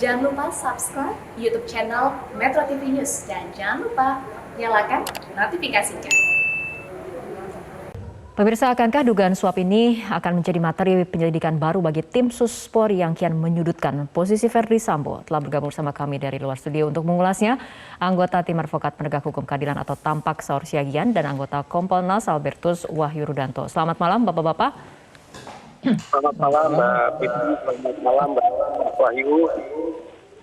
Jangan lupa subscribe YouTube channel Metro TV News dan jangan lupa nyalakan notifikasinya. Pemirsa, akankah dugaan suap ini akan menjadi materi penyelidikan baru bagi tim sus Polri yang kian menyudutkan posisi Verdi Sambo? Telah bergabung bersama kami dari luar studio untuk mengulasnya, anggota tim advokat penegak hukum keadilan atau Tampak Saur Siagian dan anggota Kompolnas Albertus Wahyu Rudanto. Selamat malam Bapak-Bapak. Selamat malam Mbak Fitri, selamat malam Mbak Wahyu.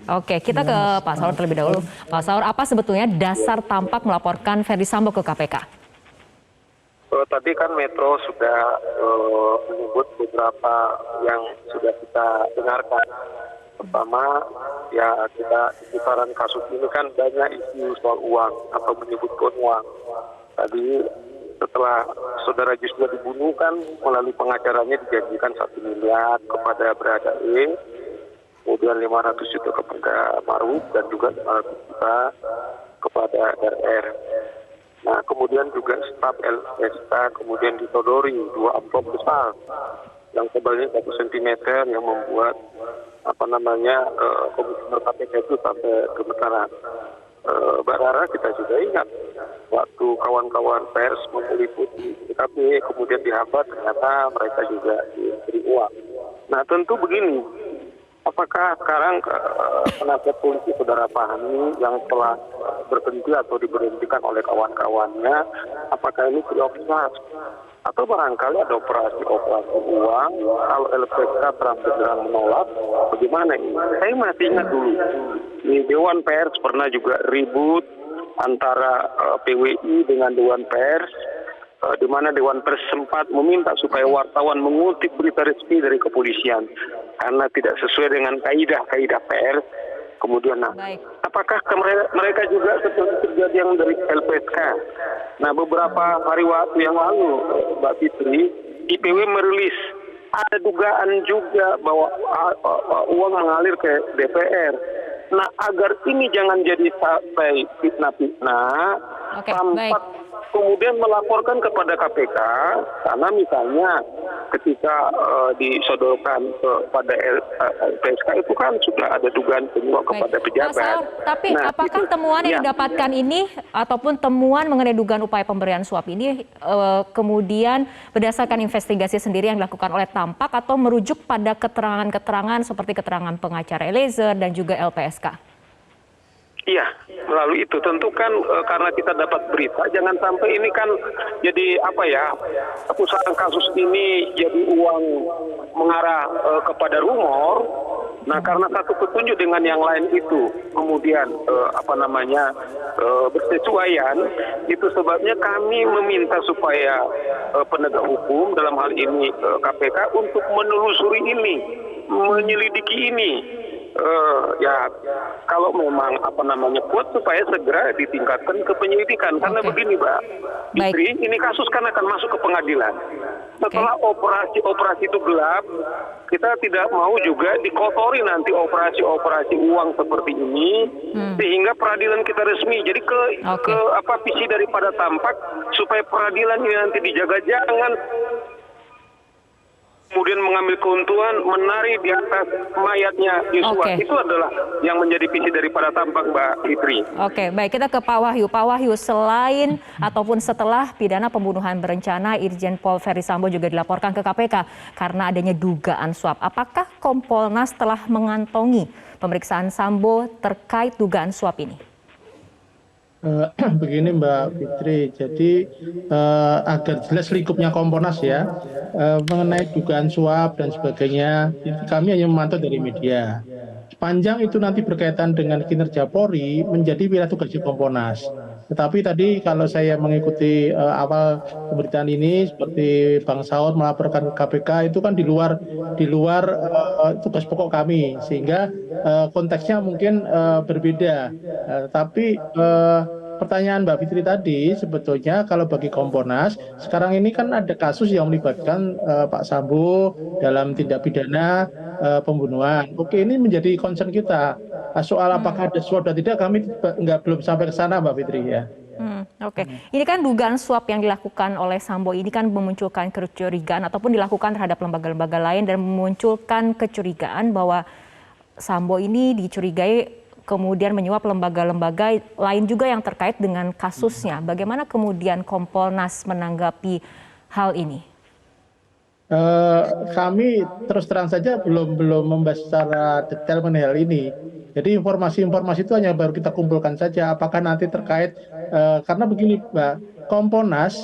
Oke, kita ke Pak Saur terlebih dahulu. Pak Saur, apa sebetulnya dasar Tampak melaporkan Verdi Sambo ke KPK? Tadi kan Metro sudah menyebut beberapa yang sudah kita dengarkan. Pertama, ya kita di seputaran kasus ini kan banyak isu soal uang atau menyebutkan uang. Tadi setelah saudara Joshua dibunuh kan melalui pengacaranya dijanjikan 1 miliar kepada Brada E, kemudian 500 juta kepada Maruf dan juga 500 juta kepada RR. Nah, kemudian juga staf LPSK kemudian ditodori 2 amplop besar yang tebalnya 1 cm yang membuat komisioner KPK itu sampai gemetaran. Mbak Rara, kita juga ingat waktu kawan-kawan pers meliputi TKP kemudian dihambat, ternyata mereka juga diberi uang. Nah, tentu begini, apakah sekarang penasihat polisi saudara Fahmi yang telah berhenti atau diberhentikan oleh kawan-kawannya, apakah ini prioritas? Atau barangkali ada operasi uang, kalau LPSK terang-terang menolak, bagaimana ini? Saya masih ingat dulu, di Dewan Pers pernah juga ribut antara PWI dengan Dewan Pers, di mana Dewan Pers sempat meminta supaya wartawan mengutip berita resmi dari kepolisian karena tidak sesuai dengan kaidah pers. Kemudian, apakah mereka juga seperti kejadian dari LPSK? Nah, beberapa hari waktu yang lalu, Mbak Fitri, IPW merilis ada dugaan juga bahwa uang mengalir ke DPR. Nah, agar ini jangan jadi sampai fitnah-fitnah, Tampak kemudian melaporkan kepada KPK, karena misalnya ketika disodorkan kepada LPSK itu kan sudah ada dugaan penyuap kepada pejabat. Tapi apakah temuan yang didapatkan ini ataupun temuan mengenai dugaan upaya pemberian suap ini kemudian berdasarkan investigasi sendiri yang dilakukan oleh Tampak atau merujuk pada keterangan-keterangan seperti keterangan pengacara Eliezer dan juga LPSK? Iya, melalui itu tentu kan karena kita dapat berita, jangan sampai ini kan jadi pusaran kasus ini jadi uang mengarah kepada rumor. Nah, karena satu petunjuk dengan yang lain itu kemudian bersesuaian, itu sebabnya kami meminta supaya penegak hukum dalam hal ini KPK untuk menelusuri ini, menyelidiki ini. Kalau memang kuat supaya segera ditingkatkan ke penyelidikan. Karena begini Mbak Fitri, ini kasus kan akan masuk ke pengadilan. Setelah operasi itu gelap, kita tidak mau juga dikotori nanti operasi uang seperti ini, sehingga peradilan kita resmi. Jadi visi daripada Tampak supaya peradilan ini nanti dijaga, jangan kemudian mengambil keuntungan menari di atas mayatnya Joshua. Itu adalah yang menjadi visi daripada Tampak, Mbak Fitri. Oke, baik, kita ke Pak Wahyu. Pak Wahyu, selain ataupun setelah pidana pembunuhan berencana, Irjen Pol Verdi Sambo juga dilaporkan ke KPK karena adanya dugaan suap. Apakah Kompolnas telah mengantongi pemeriksaan Sambo terkait dugaan suap ini? Begini Mbak Fitri, jadi agar jelas lingkupnya Kompolnas ya, mengenai dugaan suap dan sebagainya, kami hanya memantau dari media. Sepanjang itu nanti berkaitan dengan kinerja Polri, menjadi wilayah tugas Kompolnas. Tetapi tadi kalau saya mengikuti awal pemberitaan ini, seperti Bang Saur melaporkan ke KPK, itu kan di luar tugas pokok kami, sehingga konteksnya mungkin berbeda. Tapi pertanyaan Mbak Fitri tadi, sebetulnya kalau bagi Kompolnas, sekarang ini kan ada kasus yang melibatkan Pak Sambo dalam tindak pidana pembunuhan. Oke, ini menjadi concern kita. Soal apakah ada suap dan tidak, kami belum sampai ke sana Mbak Fitri ya. Oke. Ini kan dugaan suap yang dilakukan oleh Sambo ini kan memunculkan kecurigaan ataupun dilakukan terhadap lembaga-lembaga lain dan memunculkan kecurigaan bahwa Sambo ini dicurigai kemudian menyuap lembaga-lembaga lain juga yang terkait dengan kasusnya. Bagaimana kemudian Kompolnas menanggapi hal ini? Kami terus terang saja belum membahas secara detail mengenai hal ini. Jadi informasi-informasi itu hanya baru kita kumpulkan saja. Apakah nanti terkait karena begini, Mbak, Kompolnas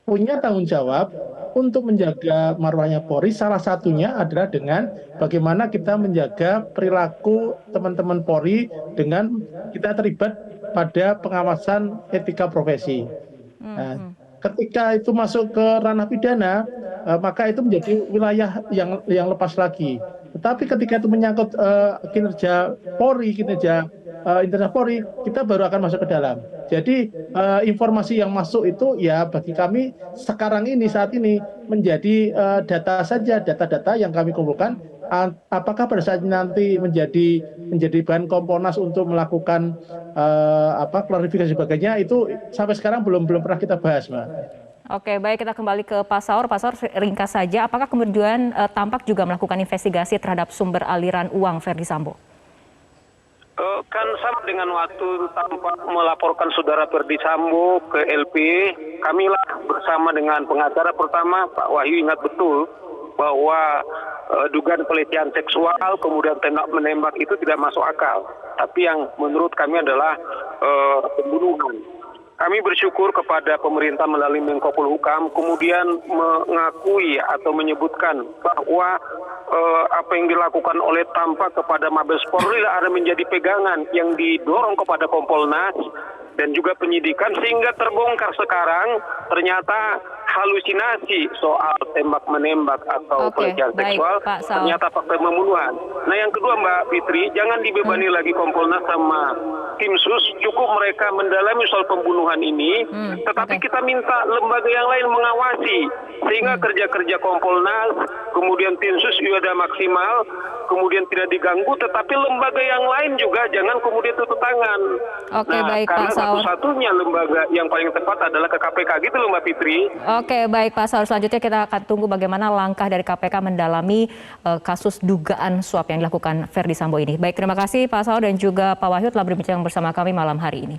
punya tanggung jawab untuk menjaga marwahnya Polri. Salah satunya adalah dengan bagaimana kita menjaga perilaku teman-teman Polri dengan kita terlibat pada pengawasan etika profesi. Nah, ketika itu masuk ke ranah pidana, maka itu menjadi wilayah yang lepas lagi. Tetapi ketika itu menyangkut kinerja Polri, kinerja internal Polri, kita baru akan masuk ke dalam. Jadi informasi yang masuk itu ya bagi kami sekarang ini, saat ini menjadi data saja, data-data yang kami kumpulkan. Apakah pada saat nanti menjadi bahan Kompolnas untuk melakukan klarifikasi sebagainya, itu sampai sekarang belum pernah kita bahas, Mbak. Oke, baik, kita kembali ke Pak Saur. Pak Saur, ringkas saja, apakah kemudian tampak juga melakukan investigasi terhadap sumber aliran uang Verdi Sambo? Kan sama dengan waktu tampak melaporkan saudara Verdi Sambo ke LP, kamilah bersama dengan pengacara pertama, Pak Wahyu, ingat betul bahwa dugaan pelecehan seksual kemudian tembak menembak itu tidak masuk akal. Tapi yang menurut kami adalah pembunuhan. Kami bersyukur kepada pemerintah melalui Menko Polhukam kemudian mengakui atau menyebutkan bahwa apa yang dilakukan oleh Tampak kepada Mabes Polri ada menjadi pegangan yang didorong kepada Kompolnas dan juga penyidikan sehingga terbongkar sekarang ternyata halusinasi soal tembak menembak atau pelecehan seksual ternyata fakta pembunuhan. Nah yang kedua Mbak Fitri, jangan dibebani lagi Kompolnas sama tim sus, cukup mereka mendalami soal pembunuhan ini, tetapi kita minta lembaga yang lain mengawasi sehingga kerja-kerja Kompolnas, kemudian tim sus juga maksimal, kemudian tidak diganggu, tetapi lembaga yang lain juga jangan kemudian tutup tangan. Oke, baik Pak Saur. Satu-satunya lembaga yang paling tepat adalah ke KPK gitu loh Mbak Fitri. Oke, baik Pak Saur. Selanjutnya kita akan tunggu bagaimana langkah dari KPK mendalami kasus dugaan suap yang dilakukan Verdi Sambo ini. Baik, terima kasih Pak Saur dan juga Pak Wahyu telah berbincang bersama kami malam hari ini.